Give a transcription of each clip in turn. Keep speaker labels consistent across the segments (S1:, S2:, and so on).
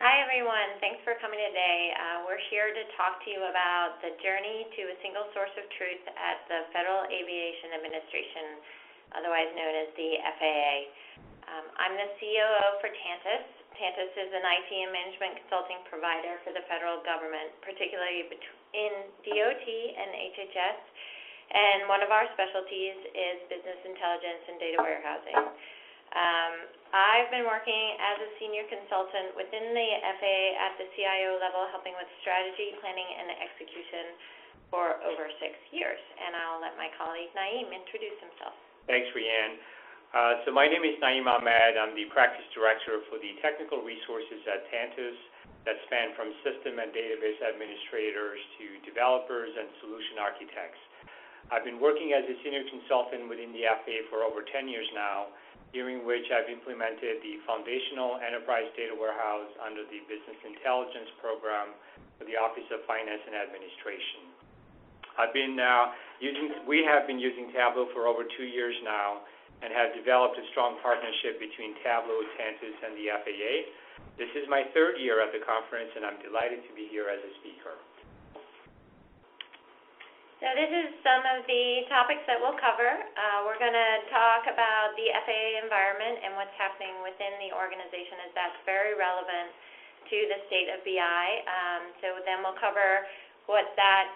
S1: Hi, everyone. Thanks for coming today. We're here to talk to you about the journey to a single source of truth at the Federal Aviation Administration, otherwise known as the FAA. I'm the COO for Tantus. Tantus is an IT and management consulting provider for the federal government, particularly in DOT and HHS, and one of our specialties is business intelligence and data warehousing. I've been working as a senior consultant within the FAA at the CIO level, helping with strategy, planning, and execution for over 6 years. And I'll let my colleague Naeem introduce himself.
S2: Thanks, Rianne. So my name is Naeem Ahmed. I'm the practice director for the technical resources at Tantus that span from system and database administrators to developers and solution architects. I've been working as a senior consultant within the FAA for over 10 years now, during which I've implemented the foundational enterprise data warehouse under the Business Intelligence Program for the Office of Finance and Administration. We have been using Tableau for over 2 years now and have developed a strong partnership between Tableau, Tantus, and the FAA. This is my 3rd year at the conference, and I'm delighted to be here as a speaker.
S1: So this is some of the topics that we'll cover. We're going to talk about the FAA environment and what's happening within the organization, as that's very relevant to the state of BI. So then we'll cover what that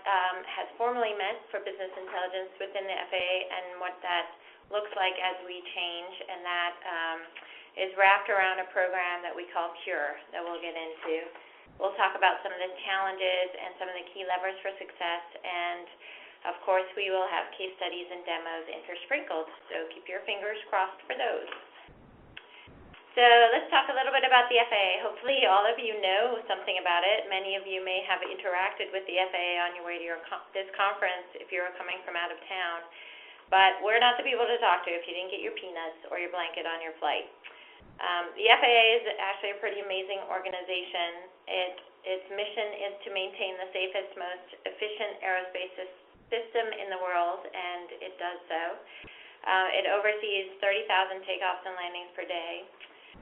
S1: has formally meant for business intelligence within the FAA and what that looks like as we change, and that is wrapped around a program that we call CURE that we'll get into. We'll talk about some of the challenges and some of the key levers for success, and of course we will have case studies and demos intersprinkled, so keep your fingers crossed for those. So let's talk a little bit about the FAA. Hopefully all of you know something about it. Many of you may have interacted with the FAA on your way to this conference if you're coming from out of town, but we're not the people to talk to if you didn't get your peanuts or your blanket on your flight. The FAA is actually a pretty amazing organization. Its mission is to maintain the safest, most efficient aerospace system in the world, and it does so. It oversees 30,000 takeoffs and landings per day.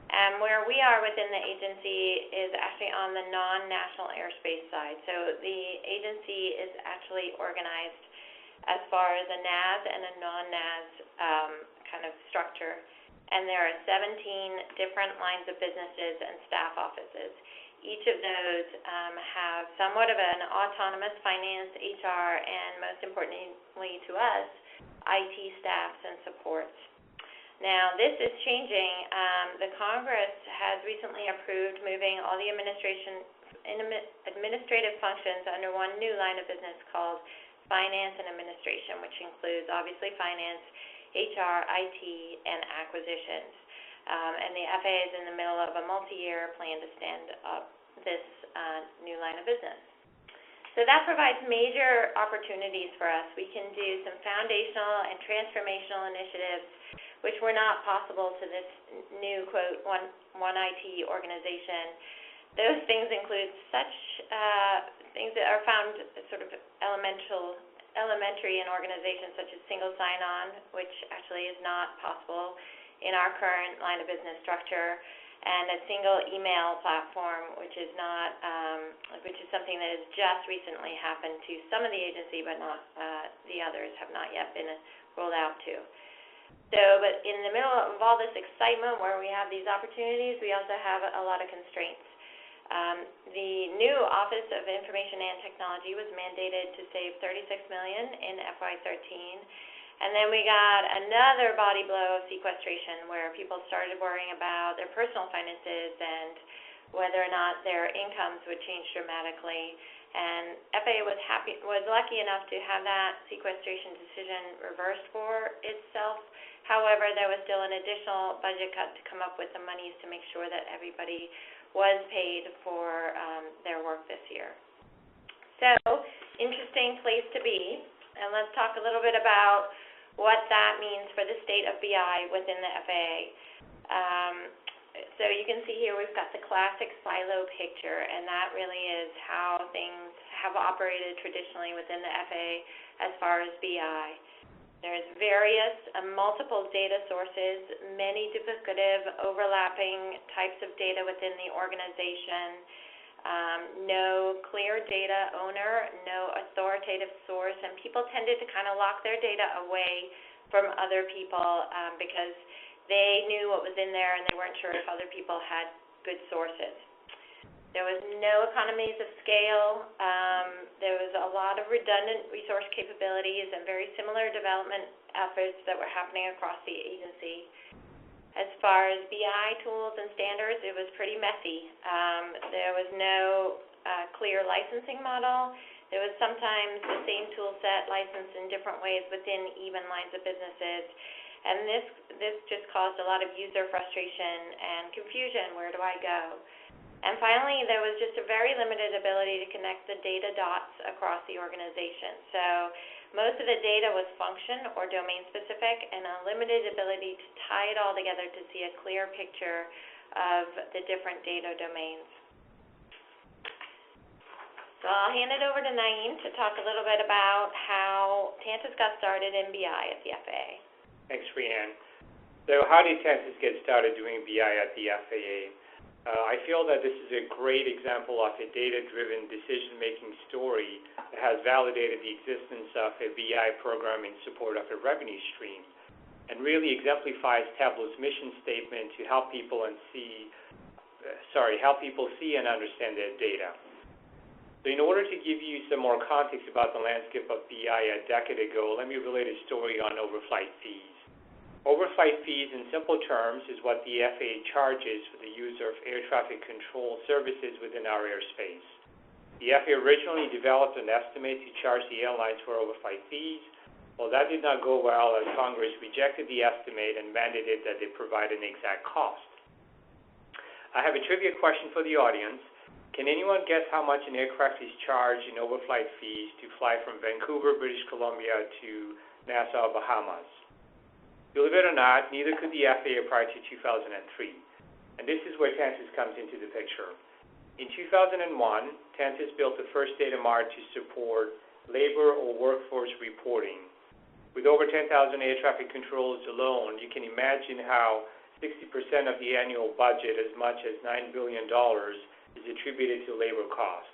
S1: And where we are within the agency is actually on the non-national airspace side. So the agency is actually organized as far as a NAS and a non-NAS kind of structure. And there are 17 different lines of businesses and staff offices. Each of those have somewhat of an autonomous finance, HR, and most importantly to us, IT staffs and supports. Now, this is changing. The Congress has recently approved moving all the administrative functions under one new line of business called Finance and Administration, which includes obviously finance, HR, IT, and acquisitions. And the FAA is in the middle of a multi-year plan to stand up this new line of business. So that provides major opportunities for us. We can do some foundational and transformational initiatives which were not possible to this new, quote, one IT organization. Those things include such things that are found sort of elementary in organizations such as single sign-on, which actually is not possible in our current line of business structure, and a single email platform, which is not, which is something that has just recently happened to some of the agency, but not the others have not yet been rolled out to. So, but in the middle of all this excitement where we have these opportunities, we also have a lot of constraints. The new Office of Information and Technology was mandated to save $36 million in FY13, and then we got another body blow of sequestration where people started worrying about their personal finances and whether or not their incomes would change dramatically. And FAA was lucky enough to have that sequestration decision reversed for itself. However, there was still an additional budget cut to come up with the monies to make sure that everybody was paid for their work this year. So, interesting place to be. And let's talk a little bit about what that means for the state of BI within the FAA. So you can see here we've got the classic silo picture, and that really is how things have operated traditionally within the FAA as far as BI. There's various multiple data sources, many duplicative, overlapping types of data within the organization, no clear data owner, no authoritative source, and people tended to kind of lock their data away from other people because they knew what was in there and they weren't sure if other people had good sources. There was no economies of scale. There was a lot of redundant resource capabilities and very similar development efforts that were happening across the agency. As far as BI tools and standards, it was pretty messy. There was no clear licensing model. There was sometimes the same tool set licensed in different ways within even lines of businesses. And this just caused a lot of user frustration and confusion. Where do I go? And finally, there was just a very limited ability to connect the data dots across the organization. So most of the data was function or domain specific and a limited ability to tie it all together to see a clear picture of the different data domains. So I'll hand it over to Naeem to talk a little bit about how Tantus got started in BI at the FAA.
S2: Thanks, Rhiannon. So how did Tantus get started doing BI at the FAA? I feel that this is a great example of a data-driven decision-making story that has validated the existence of a BI program in support of a revenue stream and really exemplifies Tableau's mission statement to help people see and understand their data. So in order to give you some more context about the landscape of BI a decade ago, let me relate a story on overflight fees. Overflight fees, in simple terms, is what the FAA charges for the use of air traffic control services within our airspace. The FAA originally developed an estimate to charge the airlines for overflight fees. Well, that did not go well as Congress rejected the estimate and mandated that they provide an exact cost. I have a trivia question for the audience. Can anyone guess how much an aircraft is charged in overflight fees to fly from Vancouver, British Columbia to Nassau, Bahamas? Believe it or not, neither could the FAA prior to 2003. And this is where Tantus comes into the picture. In 2001, Tantus built the first data mart to support labor or workforce reporting. With over 10,000 air traffic controllers alone, you can imagine how 60% of the annual budget, as much as $9 billion, is attributed to labor costs.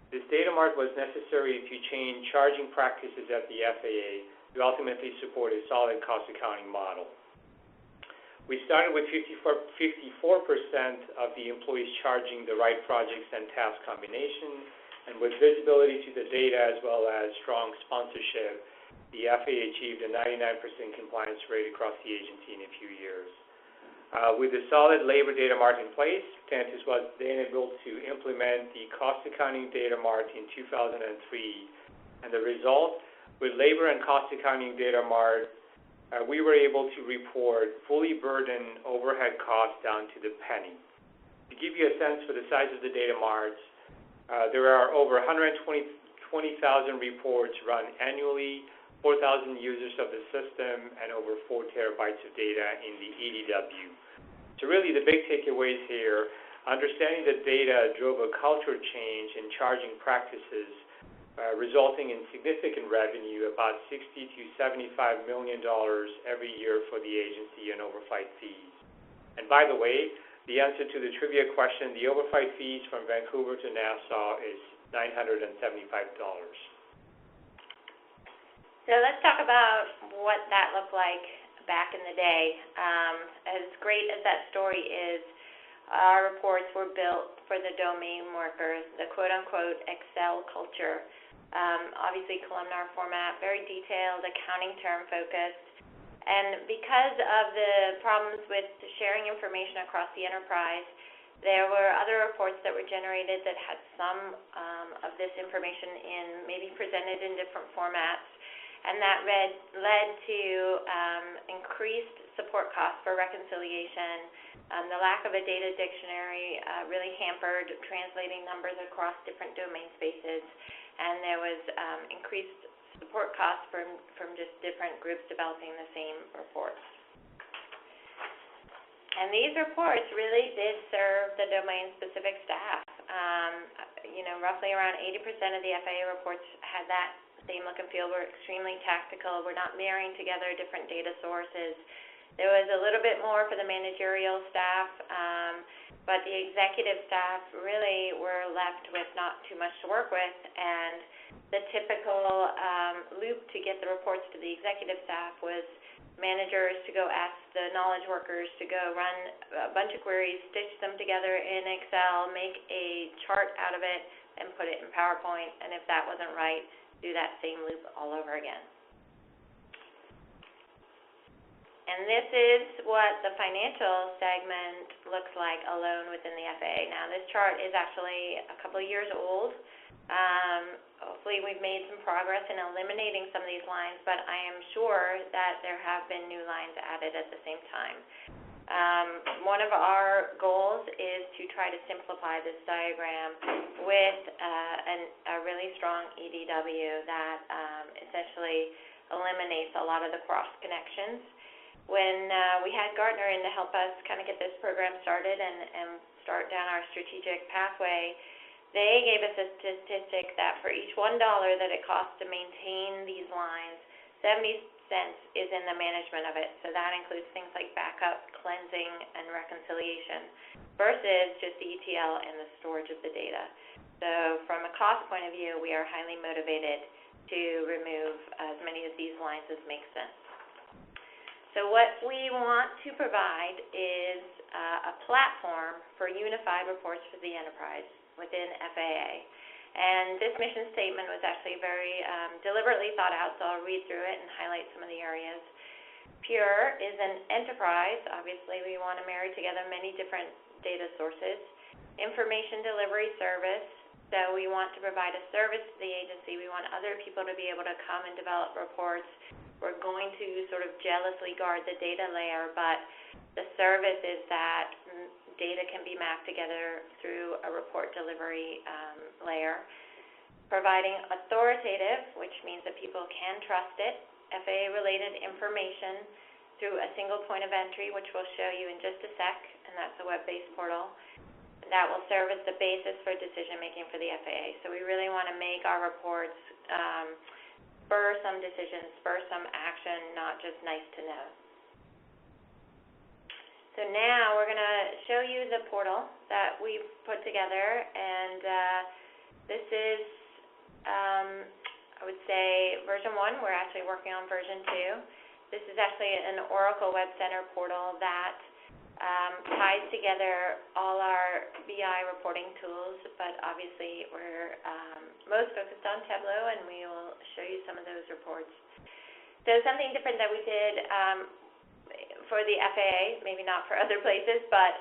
S2: This data mart was necessary to change charging practices at the FAA to ultimately support a solid cost accounting model. We started with 54% of the employees charging the right projects and task combinations, and with visibility to the data as well as strong sponsorship, the FAA achieved a 99% compliance rate across the agency in a few years. With a solid labor data mart in place, Tantus was then able to implement the cost accounting data mart in 2003, and the result, with labor and cost accounting data mart, we were able to report fully burdened overhead costs down to the penny. To give you a sense for the size of the data marts, there are over 120,000 reports run annually, 4,000 users of the system, and over 4 terabytes of data in the EDW. So really the big takeaways here, understanding the data drove a culture change in charging practices, resulting in significant revenue, about $60 to $75 million every year for the agency in overflight fees. And by the way, the answer to the trivia question, the overflight fees from Vancouver to Nassau is $975.
S1: So let's talk about what that looked like back in the day. As great as that story is, our reports were built for the domain workers, the quote-unquote Excel culture. Obviously columnar format, very detailed, accounting term focused. And because of the problems with sharing information across the enterprise, there were other reports that were generated that had some of this information in, maybe presented in different formats. And that led to increased support costs for reconciliation. The lack of a data dictionary really hampered translating numbers across different domain spaces. And there was increased support costs from just different groups developing the same reports. And these reports really did serve the domain-specific staff. Roughly around 80% of the FAA reports had that same look and feel. We're extremely tactical. We're not marrying together different data sources. There was a little bit more for the managerial staff, but the executive staff really were left with not too much to work with, and the typical loop to get the reports to the executive staff was managers to go ask the knowledge workers to go run a bunch of queries, stitch them together in Excel, make a chart out of it, and put it in PowerPoint, and if that wasn't right, do that same loop all over again. And this is what the financial segment looks like alone within the FAA. Now, this chart is actually a couple of years old. Hopefully we've made some progress in eliminating some of these lines, but I am sure that there have been new lines added at the same time. One of our goals is to try to simplify this diagram with a really strong EDW that essentially eliminates a lot of the cross connections. When we had Gartner in to help us kind of get this program started and start down our strategic pathway, they gave us a statistic that for each $1 that it costs to maintain these lines, 70 cents is in the management of it. So that includes things like backup, cleansing, and reconciliation versus just the ETL and the storage of the data. So from a cost point of view, we are highly motivated to remove as many of these lines as makes sense. So what we want to provide is a platform for unified reports for the enterprise within FAA. And this mission statement was actually very deliberately thought out, so I'll read through it and highlight some of the areas. Pure is an enterprise. Obviously, we want to marry together many different data sources. Information delivery service. So we want to provide a service to the agency. We want other people to be able to come and develop reports. We're going to sort of jealously guard the data layer, but the service is that data can be mapped together through a report delivery layer. Providing authoritative, which means that people can trust it, FAA-related information through a single point of entry, which we'll show you in just a sec, and that's a web-based portal. That will serve as the basis for decision-making for the FAA. So we really want to make our reports spur some decisions, spur some action, not just nice to know. So now we're going to show you the portal that we've put together, and this is, I would say, version 1. We're actually working on version 2. This is actually an Oracle Web Center portal that ties together all our BI reporting tools, but obviously we're most focused on Tableau, and we will show you some of those reports. So something different that we did for the FAA, maybe not for other places, but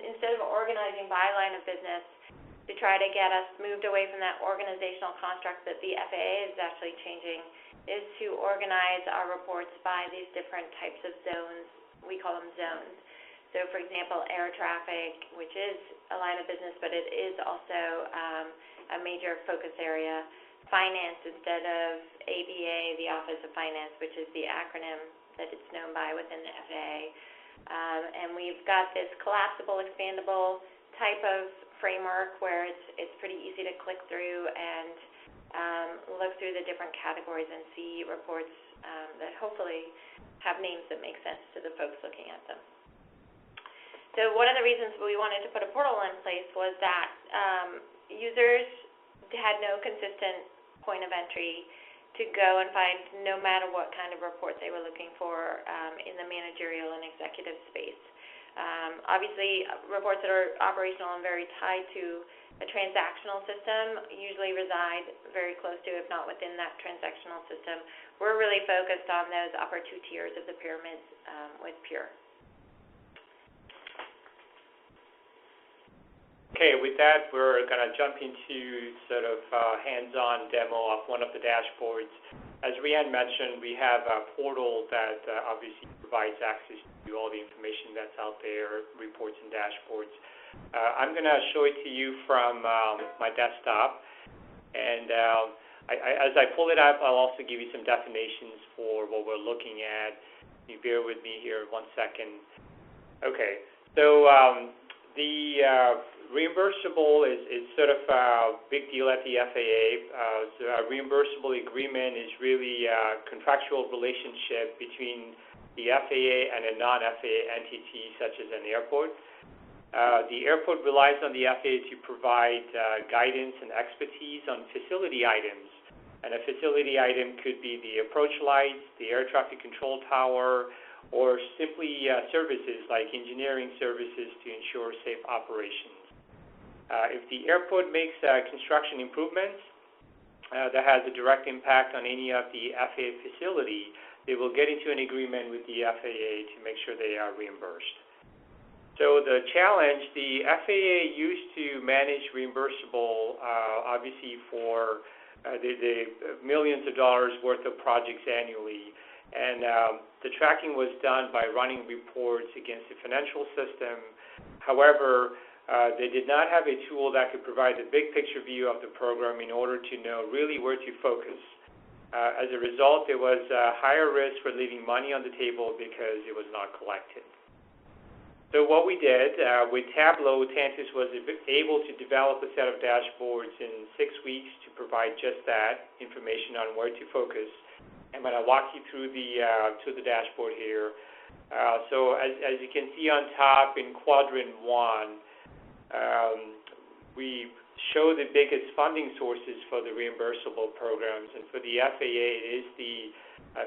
S1: instead of organizing by line of business to try to get us moved away from that organizational construct that the FAA is actually changing, is to organize our reports by these different types of zones. We call them zones. So for example, air traffic, which is a line of business, but it is also a major focus area. Finance instead of ABA, the Office of Finance, which is the acronym that it's known by within the FAA. And we've got this collapsible, expandable type of framework where it's pretty easy to click through and look through the different categories and see reports that hopefully have names that make sense to the folks looking at them. So one of the reasons we wanted to put a portal in place was that users had no consistent point of entry to go and find no matter what kind of report they were looking for in the managerial and executive space. Obviously, reports that are operational and very tied to a transactional system usually reside very close to, if not within that transactional system. We're really focused on those upper two tiers of the pyramids with Pure.
S2: Okay, with that, we're going to jump into sort of hands-on demo of one of the dashboards. As Rhiannon mentioned, we have a portal that obviously provides access to all the information that's out there, reports and dashboards. I'm going to show it to you from my desktop, and as I pull it up, I'll also give you some definitions for what we're looking at. You bear with me here 1 second. Okay, so the Reimbursable is sort of a big deal at the FAA. So a reimbursable agreement is really a contractual relationship between the FAA and a non-FAA entity such as an airport. The airport relies on the FAA to provide guidance and expertise on facility items. And a facility item could be the approach lights, the air traffic control tower, or simply services like engineering services to ensure safe operations. If the airport makes construction improvements that has a direct impact on any of the FAA facility, they will get into an agreement with the FAA to make sure they are reimbursed. So the challenge, the FAA used to manage reimbursable, obviously for the millions of dollars worth of projects annually, and the tracking was done by running reports against the financial system. However, they did not have a tool that could provide the big picture view of the program in order to know really where to focus. As a result, there was a higher risk for leaving money on the table because it was not collected. So what we did with Tableau, Tantus was able to develop a set of dashboards in 6 weeks to provide just that information on where to focus. I'm going to walk you through the dashboard here. So as you can see on top in quadrant 1, we show the biggest funding sources for the reimbursable programs, and for the FAA, it is the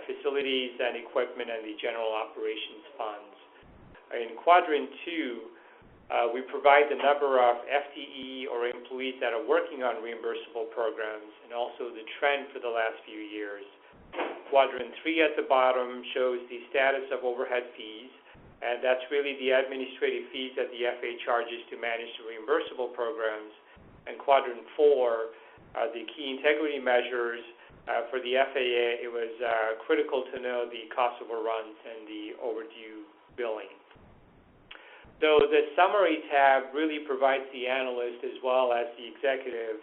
S2: facilities and equipment and the general operations funds. In quadrant 2, we provide the number of FTE or employees that are working on reimbursable programs and also the trend for the last few years. Quadrant 3 at the bottom shows the status of overhead fees, and that's really the administrative fees that the FAA charges to manage the reimbursable programs. And quadrant 4, the key integrity measures. For the FAA, it was critical to know the cost overruns and the overdue billing. So the summary tab really provides the analyst as well as the executive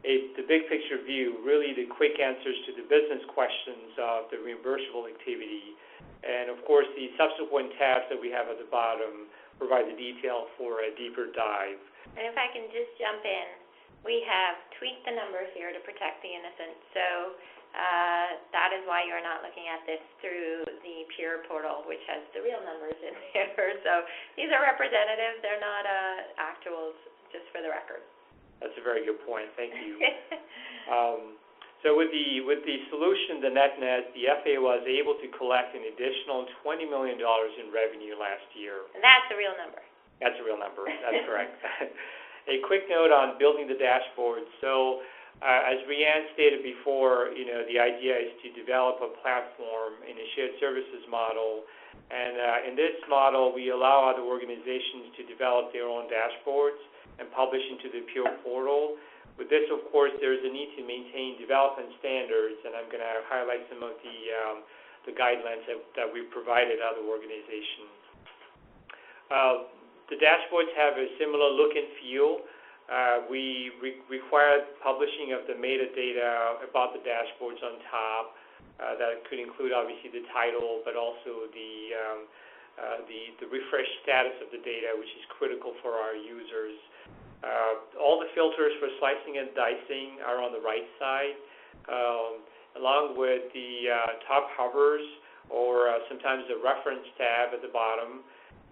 S2: the big picture view, really the quick answers to the business questions of the reimbursable activity. And of course, the subsequent tabs that we have at the bottom provide the detail for a deeper dive.
S1: And if I can just jump in, we have tweaked the numbers here to protect the innocent. So that is why you're not looking at this through the peer portal, which has the real numbers in there. So these are representative. They're not actuals, just for the record.
S2: That's a very good point. Thank you. So with the solution, the NetNet, the FAA was able to collect an additional $20 million in revenue last year.
S1: And that's a real number.
S2: That's a real number. That's correct. A quick note on building the dashboard. So as Reanne stated before, the idea is to develop a platform in a shared services model. And in this model, we allow other organizations to develop their own dashboards and publish into the peer portal. With this, of course, there's a need to maintain development standards, and I'm going to highlight some of the guidelines that we've provided other organizations. The dashboards have a similar look and feel. We require publishing of the metadata about the dashboards on top. That could include, obviously, the title, but also the refresh status of the data, which is critical for our users. All the filters for slicing and dicing are on the right side, along with the top hovers or sometimes the reference tab at the bottom.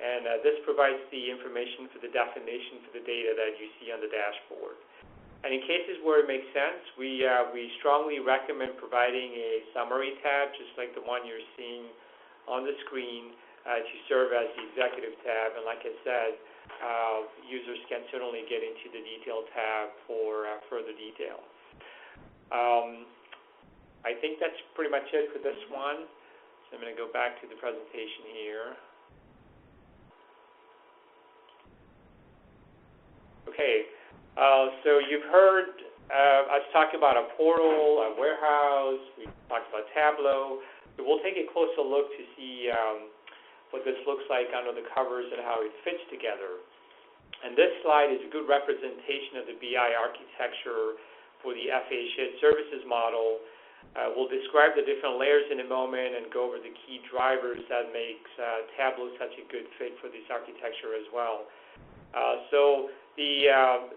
S2: And this provides the information for the definition for the data that you see on the dashboard. And in cases where it makes sense, we strongly recommend providing a summary tab, just like the one you're seeing on the screen, to serve as the executive tab. And like I said, users can certainly get into the detail tab for further detail. I think that's pretty much it for this one. So I'm going to go back to the presentation here. Okay, so you've heard us talk about a portal, a warehouse. We talked about Tableau. So we'll take a closer look to see what this looks like under the covers and how it fits together. And this slide is a good representation of the BI architecture for the FAA shared services model. We'll describe the different layers in a moment and go over the key drivers that makes Tableau such a good fit for this architecture as well. So the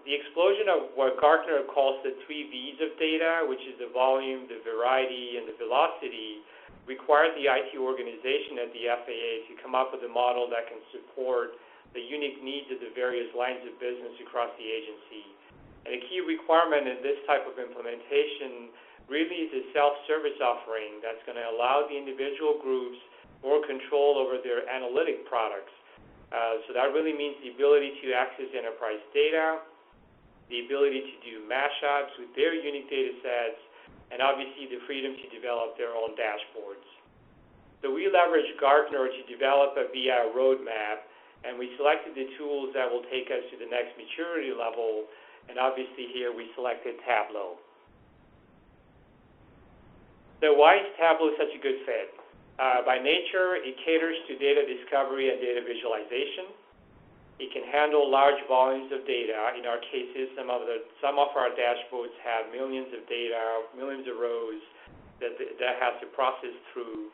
S2: explosion of what Gartner calls the 3 V's of data, which is the volume, the variety, and the velocity, required the IT organization at the FAA to come up with a model that can support the unique needs of the various lines of business across the agency. And a key requirement in this type of implementation really is a self-service offering that's going to allow the individual groups more control over their analytic products. So that really means the ability to access enterprise data, the ability to do mashups with their unique data sets, and obviously the freedom to develop their own dashboards. So we leveraged Gartner to develop a BI roadmap, and we selected the tools that will take us to the next maturity level, and obviously here we selected Tableau. So why is Tableau such a good fit? By nature, it caters to data discovery and data visualization. It can handle large volumes of data. In our cases, some of our dashboards have millions of data, millions of rows that has to process through.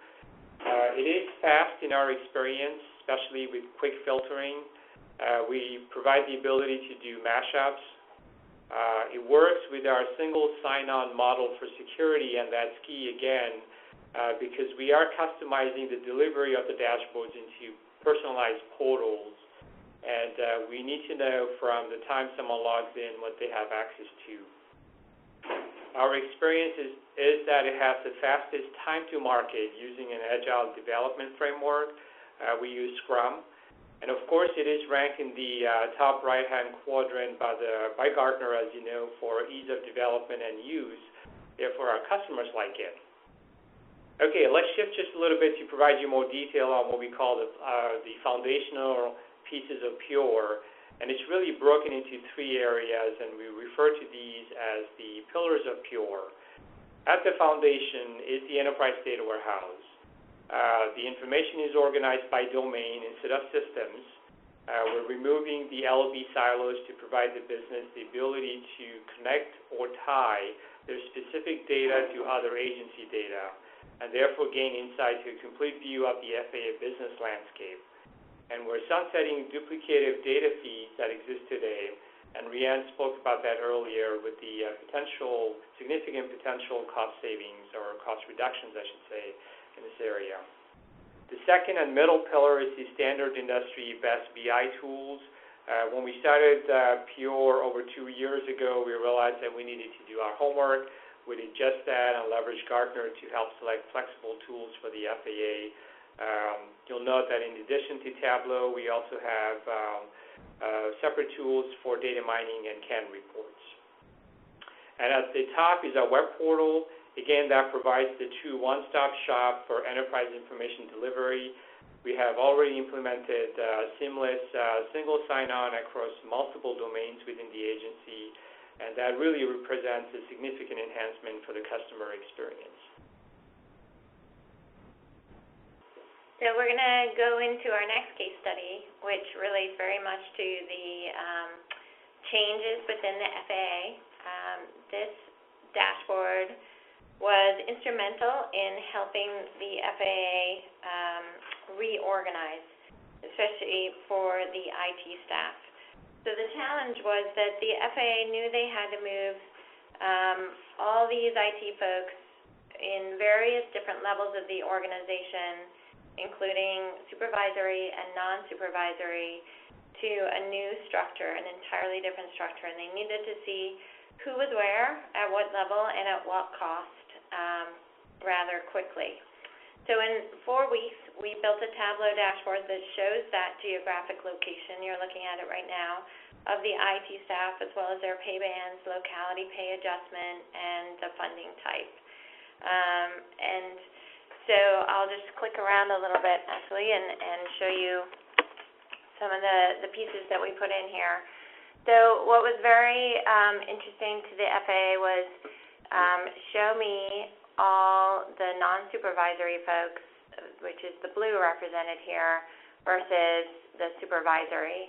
S2: It is fast in our experience, especially with quick filtering. We provide the ability to do mashups. It works with our single sign-on model for security, and that's key again, because we are customizing the delivery of the dashboards into personalized portals, and we need to know from the time someone logs in what they have access to. Our experience is that it has the fastest time to market using an agile development framework. We use Scrum, and of course it is ranked in the top right-hand quadrant by Gartner, as you know, for ease of development and use. Therefore, our customers like it. Okay, let's shift just a little bit to provide you more detail on what we call the foundational pieces of Pure, and it's really broken into 3 areas, and we refer to these as the pillars of Pure. At the foundation is the enterprise data warehouse. The information is organized by domain instead of systems. We're removing the LOB silos to provide the business the ability to connect or tie their specific data to other agency data, and therefore gain insight to a complete view of the FAA business landscape. And we're sunsetting duplicative data feeds that exist today, and Rhiannon spoke about that earlier with the significant potential cost savings, or cost reductions, I should say, in this area. The second and middle pillar is the standard industry best BI tools. When we started Pure over 2 years ago, we realized that we needed to do our homework. We did just that and leveraged Gartner to help select flexible tools for the FAA. You'll note that in addition to Tableau, we also have separate tools for data mining and CAN reports. And at the top is our web portal. Again, that provides the true one-stop shop for enterprise information delivery. We have already implemented seamless single sign-on across multiple domains within the agency, and that really represents a significant enhancement for the customer experience.
S1: So we're going to go into our next case study, which relates very much to the changes within the FAA. This dashboard was instrumental in helping the FAA reorganize, especially for the IT staff. So the challenge was that the FAA knew they had to move all these IT folks in various different levels of the organization, including supervisory and non-supervisory, to a new structure, an entirely different structure. And they needed to see who was where, at what level, and at what cost rather quickly. So in 4 weeks, we built a Tableau dashboard that shows that geographic location, you're looking at it right now, of the IT staff, as well as their pay bands, locality pay adjustment, and the funding type. And so I'll just click around a little bit, actually, and show you some of the pieces that we put in here. So what was very interesting to the FAA was show me all the non-supervisory folks, which is the blue represented here, versus the supervisory.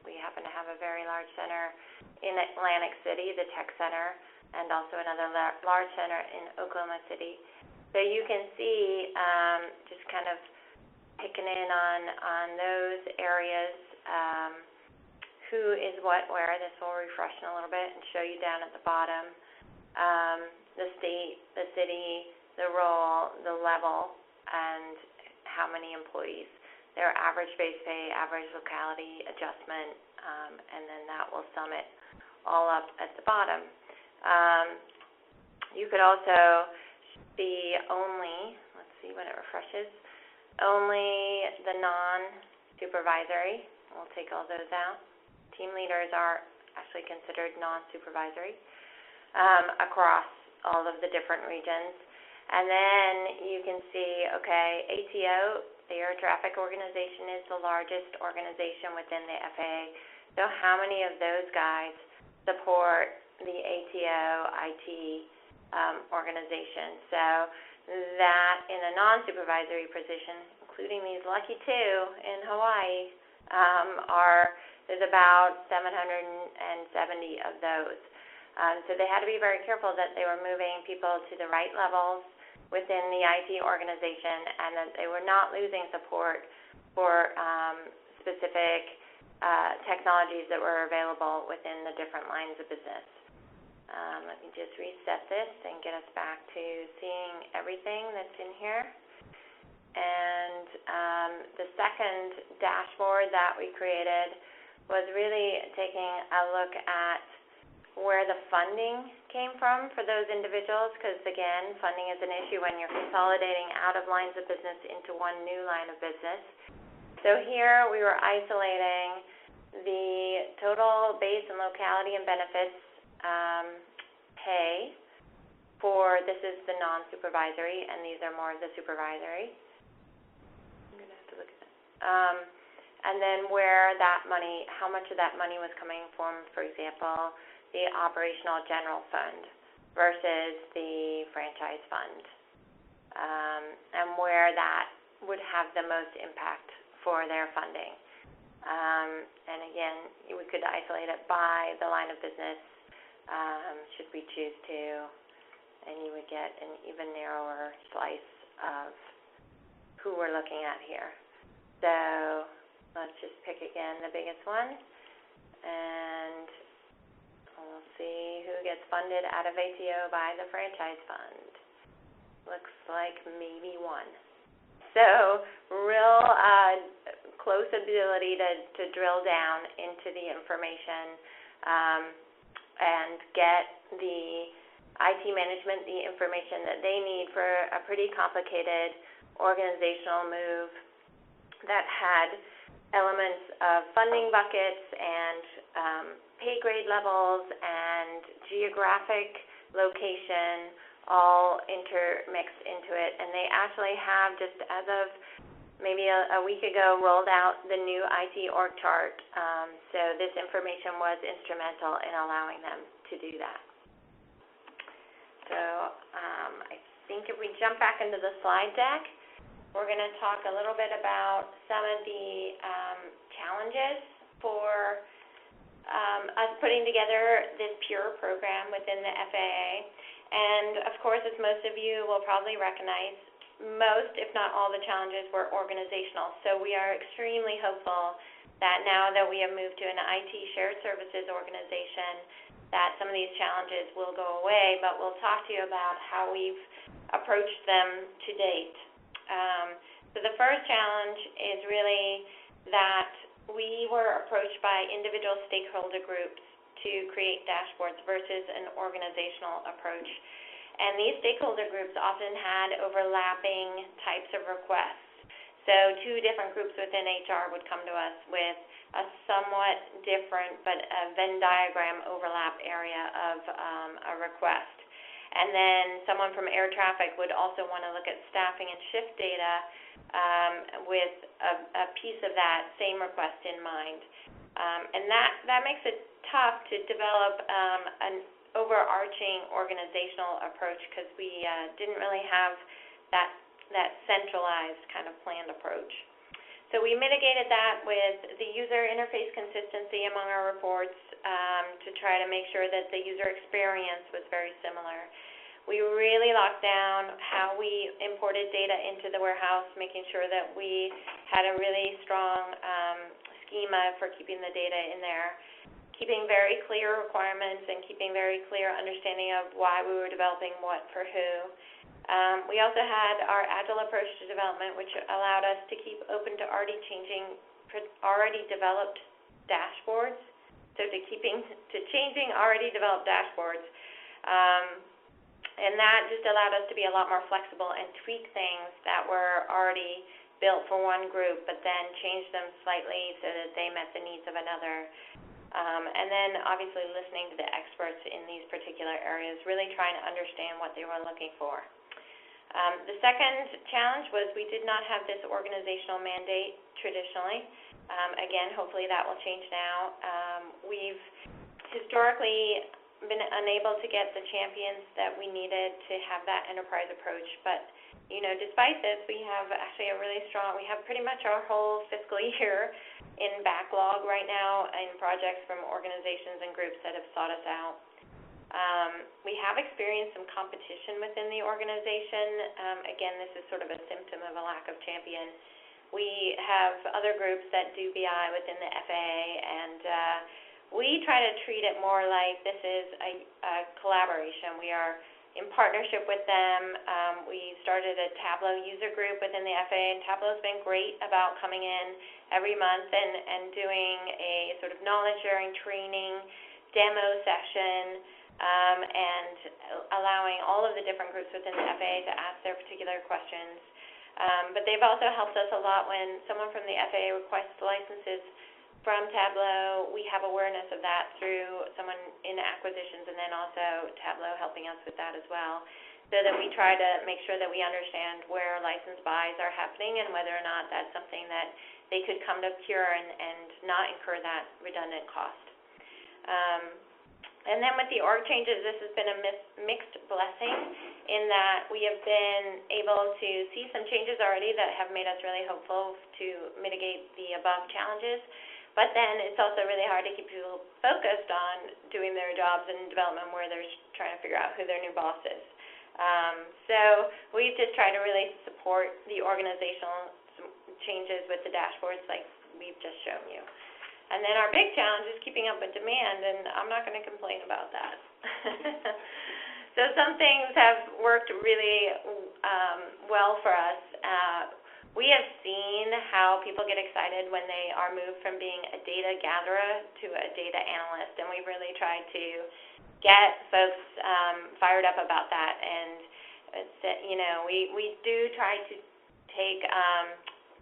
S1: We happen to have a very large center in Atlantic City, the Tech Center, and also another large center in Oklahoma City. So you can see just kind of picking in on those areas who is what where. This will refresh in a little bit and show you down at the bottom the state, the city, the role, the level, and how many employees. Their average base pay, average locality adjustment, and then that will sum it all up at the bottom. You could also see only, let's see when it refreshes, only the non-supervisory. We'll take all those out. Team leaders are actually considered non-supervisory across all of the different regions. And then you can see, okay, ATO, the Air Traffic Organization, is the largest organization within the FAA. So how many of those guys support the ATO IT organization? So that in a non-supervisory position, including these lucky two in Hawaii, there's about 770 of those. So they had to be very careful that they were moving people to the right levels within the IT organization and that they were not losing support for specific technologies that were available within the different lines of business. Let me just reset this and get us back to seeing everything that's in here. And the second dashboard that we created was really taking a look at where the funding came from for those individuals, because again, funding is an issue when you're consolidating out of lines of business into one new line of business. So here we were isolating the total base and locality and benefits pay for, this is the non-supervisory, and these are more of the supervisory. I'm going to have to look at that. And then where that money, how much of that money was coming from, for example, the operational general fund versus the franchise fund, and where that would have the most impact for their funding. And again, we could isolate it by the line of business, should we choose to, and you would get an even narrower slice of who we're looking at here. So let's just pick again the biggest one, and we'll see who gets funded out of ATO by the franchise fund. Looks like maybe one. So real close ability to drill down into the information and get the IT management the information that they need for a pretty complicated organizational move that had elements of funding buckets and pay grade levels and geographic location all intermixed into it. And they actually have, just as of maybe a week ago, rolled out the new IT org chart. So this information was instrumental in allowing them to do that. So I think if we jump back into the slide deck, we're going to talk a little bit about some of the challenges for us putting together this pure program within the FAA. And of course, as most of you will probably recognize, most, if not all, the challenges were organizational. So we are extremely hopeful that now that we have moved to an IT shared services organization, that some of these challenges will go away, but we'll talk to you about how we've approached them to date. So the first challenge is really that we were approached by individual stakeholder groups to create dashboards versus an organizational approach. And these stakeholder groups often had overlapping types of requests. So two different groups within HR would come to us with a somewhat different but a Venn diagram overlap area of a request. And then someone from air traffic would also want to look at staffing and shift data with a piece of that same request in mind. And that makes it tough to develop an overarching organizational approach because we didn't really have that centralized kind of planned approach. So we mitigated that with the user interface consistency among our reports to try to make sure that the user experience was very similar. We really locked down how we imported data into the warehouse, making sure that we had a really strong schema for keeping the data in there, keeping very clear requirements and keeping very clear understanding of why we were developing what for who. We also had our agile approach to development, which allowed us to keep open to already developed dashboards, so to changing already developed dashboards. And that just allowed us to be a lot more flexible and tweak things that were already built for one group, but then change them slightly so that they met the needs of another. And then obviously listening to the experts in these particular areas, really trying to understand what they were looking for. The second challenge was we did not have this organizational mandate traditionally. Again, hopefully that will change now. We've historically been unable to get the champions that we needed to have that enterprise approach, but despite this, we have actually a really strong, we have pretty much our whole fiscal year in backlog right now in projects from organizations and groups that have sought us out. We have experienced some competition within the organization. Again, this is sort of a symptom of a lack of champion. We have other groups that do BI within the FAA, and we try to treat it more like this is a collaboration. We are in partnership with them. We started a Tableau user group within the FAA, and Tableau's been great about coming in every month and doing a sort of knowledge sharing training, demo session, and allowing all of the different groups within the FAA to ask their particular questions. But they've also helped us a lot when someone from the FAA requests licenses from Tableau. We have awareness of that through someone in acquisitions, and then also Tableau helping us with that as well, so that we try to make sure that we understand where license buys are happening and whether or not that's something that they could come to cure and not incur that redundant cost. And then with the org changes, this has been a mixed blessing in that we have been able to see some changes already that have made us really hopeful to mitigate the above challenges. But then it's also really hard to keep people focused on doing their jobs in development where they're trying to figure out who their new boss is. So we've just tried to really support the organizational changes with the dashboards like we've just shown you. And then our big challenge is keeping up with demand, and I'm not going to complain about that. So some things have worked really well for us. We have seen how people get excited when they are moved from being a data gatherer to a data analyst, and we've really tried to get folks fired up about that. And we do try to take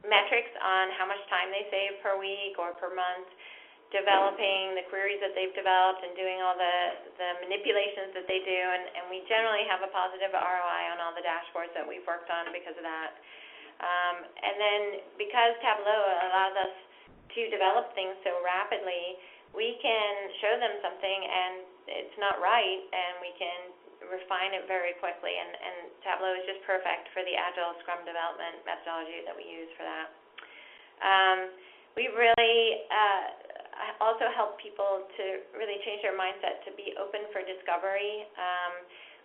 S1: metrics on how much time they save per week or per month, developing the queries that they've developed and doing all the manipulations that they do, and we generally have a positive ROI on all the dashboards that we've worked on because of that. And then because Tableau allows us to develop things so rapidly, we can show them something and it's not right, and we can refine it very quickly, and Tableau is just perfect for the Agile Scrum development methodology that we use for that. We really also help people to really change their mindset to be open for discovery.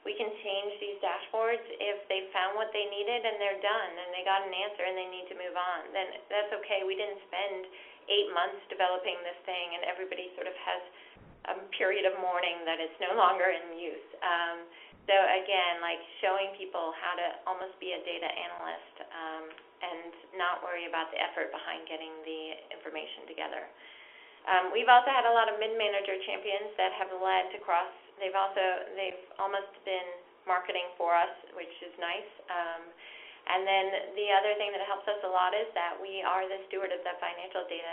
S1: We can change these dashboards if they found what they needed and they're done and they got an answer and they need to move on. Then that's okay. We didn't spend 8 months developing this thing and everybody sort of has a period of mourning that it's no longer in use. So again, like showing people how to almost be a data analyst and not worry about the effort behind getting the information together. We've also had a lot of mid-manager champions that have led to cross. They've almost been marketing for us, which is nice. And then the other thing that helps us a lot is that we are the steward of the financial data.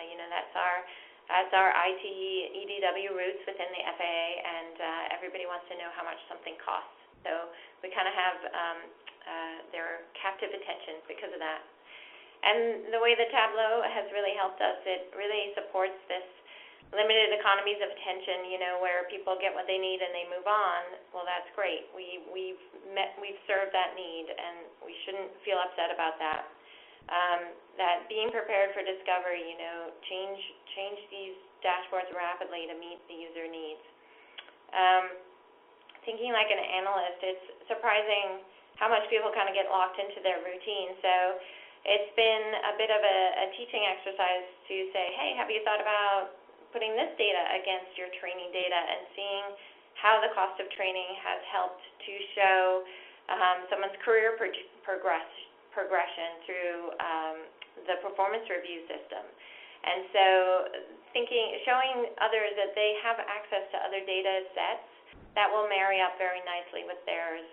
S1: That's our IT EDW roots within the FAA, and everybody wants to know how much something costs. So we kind of have their captive attention because of that. And the way that Tableau has really helped us, it really supports this limited economies of attention, where people get what they need and they move on. Well, that's great. We've served that need, and we shouldn't feel upset about that. That being prepared for discovery, change these dashboards rapidly to meet the user needs. Thinking like an analyst, it's surprising how much people kind of get locked into their routine. So it's been a bit of a teaching exercise to say, hey, have you thought about putting this data against your training data and seeing how the cost of training has helped to show someone's career progression through the performance review system. And so showing others that they have access to other data sets that will marry up very nicely with theirs,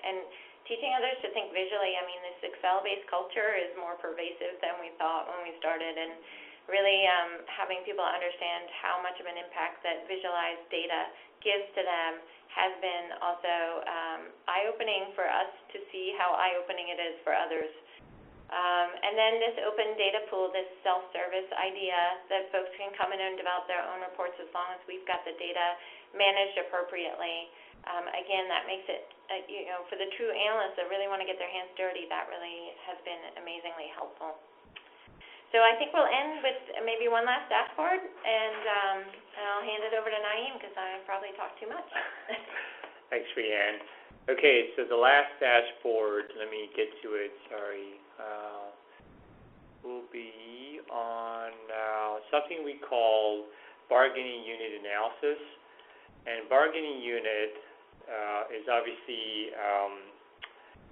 S1: and teaching others to think visually. I mean, this Excel-based culture is more pervasive than we thought when we started, and really having people understand how much of an impact that visualized data gives to them has been also eye-opening for us to see how eye-opening it is for others. And then this open data pool, this self-service idea that folks can come in and develop their own reports as long as we've got the data managed appropriately. Again, that makes it, for the true analysts that really want to get their hands dirty, that really has been amazingly helpful. So I think we'll end with maybe one last dashboard, and I'll hand it over to Naeem because I probably talked too much.
S2: Thanks, Rhiannon. Okay, so the last dashboard, let me get to it, sorry, will be on something we call bargaining unit analysis. And bargaining unit is obviously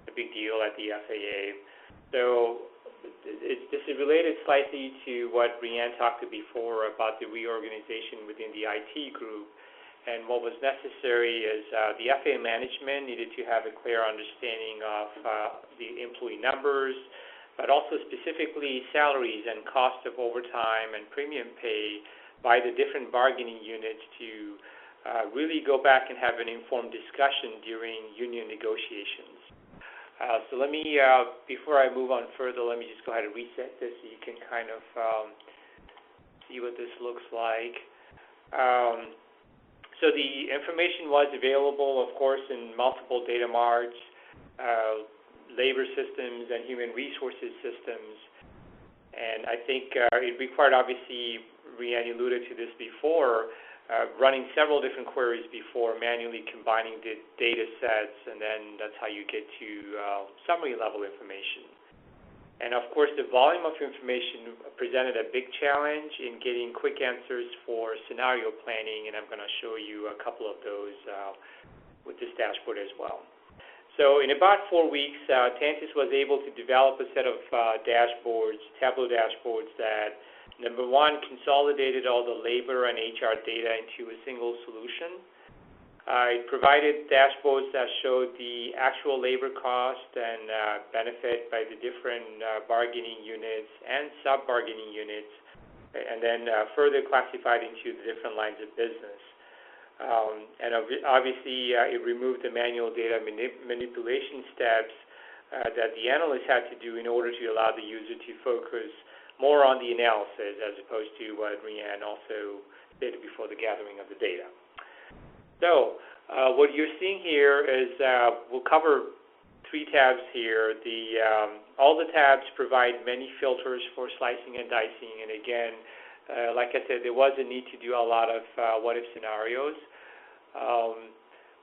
S2: a big deal at the FAA. So this is related slightly to what Rhiannon talked about before about the reorganization within the IT group. And what was necessary is the FAA management needed to have a clear understanding of the employee numbers, but also specifically salaries and cost of overtime and premium pay by the different bargaining units to really go back and have an informed discussion during union negotiations. So let me, before I move on further, let me just go ahead and reset this so you can kind of see what this looks like. So the information was available, of course, in multiple data marts, labor systems, and human resources systems. And I think it required, obviously, Rhiannon alluded to this before, running several different queries before manually combining the data sets, and then that's how you get to summary level information. And of course, the volume of information presented a big challenge in getting quick answers for scenario planning, and I'm going to show you a couple of those with this dashboard as well. So in about 4 weeks, Tantus was able to develop a set of dashboards, Tableau dashboards that, number one, consolidated all the labor and HR data into a single solution. It provided dashboards that showed the actual labor cost and benefit by the different bargaining units and sub-bargaining units, and then further classified into the different lines of business. And obviously, it removed the manual data manipulation steps that the analysts had to do in order to allow the user to focus more on the analysis as opposed to what Rhiannon also did before the gathering of the data. So what you're seeing here is we'll cover 3 tabs here. All the tabs provide many filters for slicing and dicing. And again, like I said, there was a need to do a lot of what-if scenarios.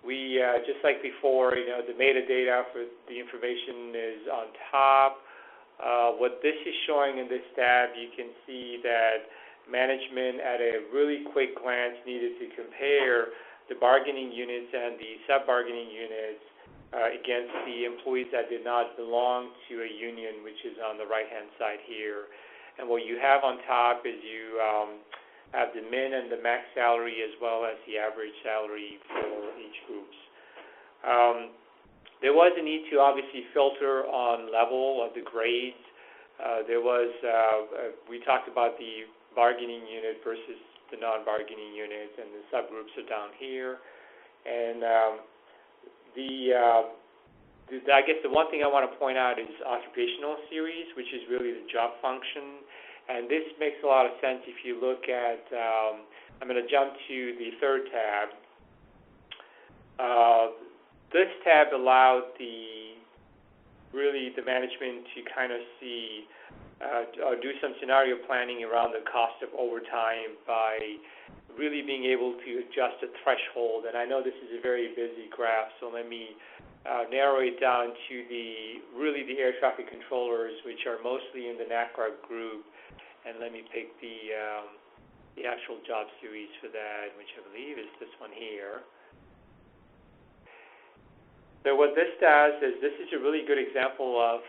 S2: We, just like before, the metadata for the information is on top. What this is showing in this tab, you can see that management at a really quick glance needed to compare the bargaining units and the sub-bargaining units against the employees that did not belong to a union, which is on the right-hand side here. And what you have on top is you have the min and the max salary as well as the average salary for each groups. There was a need to obviously filter on level of the grades. We talked about the bargaining unit versus the non-bargaining units, and the subgroups are down here. And I guess the one thing I want to point out is occupational series, which is really the job function. And this makes a lot of sense if you look at, I'm going to jump to the 3rd tab. This tab allowed the management to kind of see or do some scenario planning around the cost of overtime by really being able to adjust the threshold. And I know this is a very busy graph, so let me narrow it down to really the air traffic controllers, which are mostly in the NACRA group. And let me pick the actual job series for that, which I believe is this one here. So what this does is this is a really good example of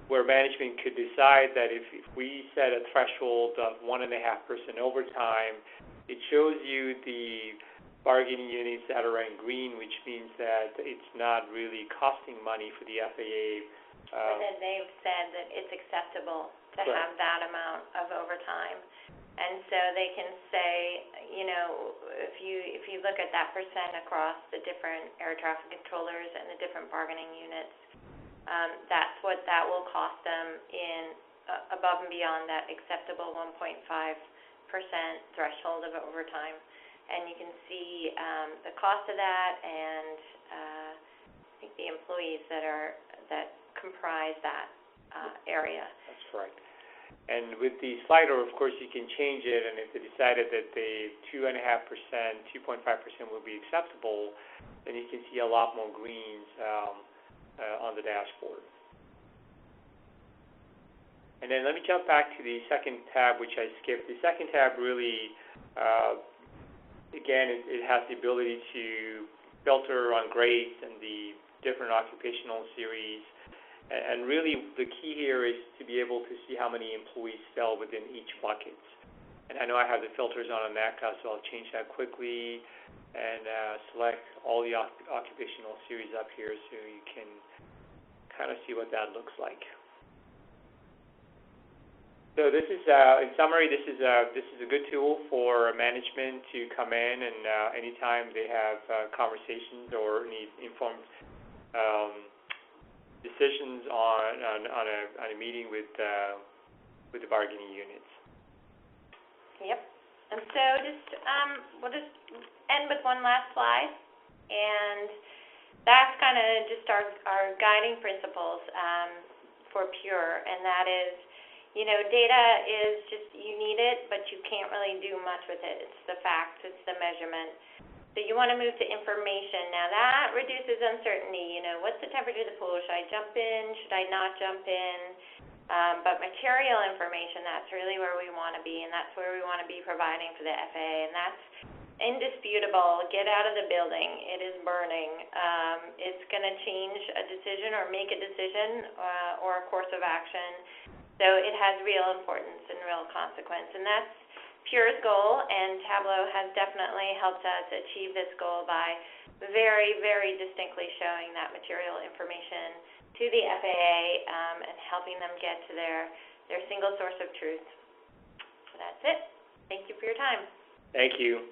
S2: where management could decide that if we set a threshold of 1.5% overtime, it shows you the bargaining units that are in green, which means that it's not really costing money for the FAA.
S1: But then they've said that it's acceptable to have that amount of overtime. And so they can say, you know, if you look at that percent across the different air traffic controllers and the different bargaining units, that's what that will cost them in above and beyond that acceptable 1.5% threshold of overtime. And you can see the cost of that and I think the employees that comprise that area.
S2: That's correct. And with the slider, of course, you can change it, and if they decided that the 2.5%, 2.5% would be acceptable, then you can see a lot more greens on the dashboard. And then let me jump back to the second tab, which I skipped. The second tab really, again, it has the ability to filter on grades and the different occupational series. And really, the key here is to be able to see how many employees fell within each bucket. And I know I have the filters on NACA, so I'll change that quickly and select all the occupational series up here so you can kind of see what that looks like. So this is, in summary, this is a good tool for management to come in and anytime they have conversations or need informed decisions on a meeting with the bargaining units.
S1: Yep. And so we'll just end with one last slide, and that's kind of just our guiding principles for PURE, and that is, you know, data is just, you need it, but you can't really do much with it. It's the facts, it's the measurement. So you want to move to information. Now that reduces uncertainty. You know, what's the temperature of the pool? Should I jump in? Should I not jump in? But material information, that's really where we want to be, and that's where we want to be providing for the FAA, and that's indisputable. Get out of the building. It is burning. It's going to change a decision or make a decision or a course of action. So it has real importance and real consequence, and that's PURE's goal, and Tableau has definitely helped us achieve this goal by very, very distinctly showing that material information to the FAA and helping them get to their single source of truth. So that's it. Thank you for your time.
S2: Thank you.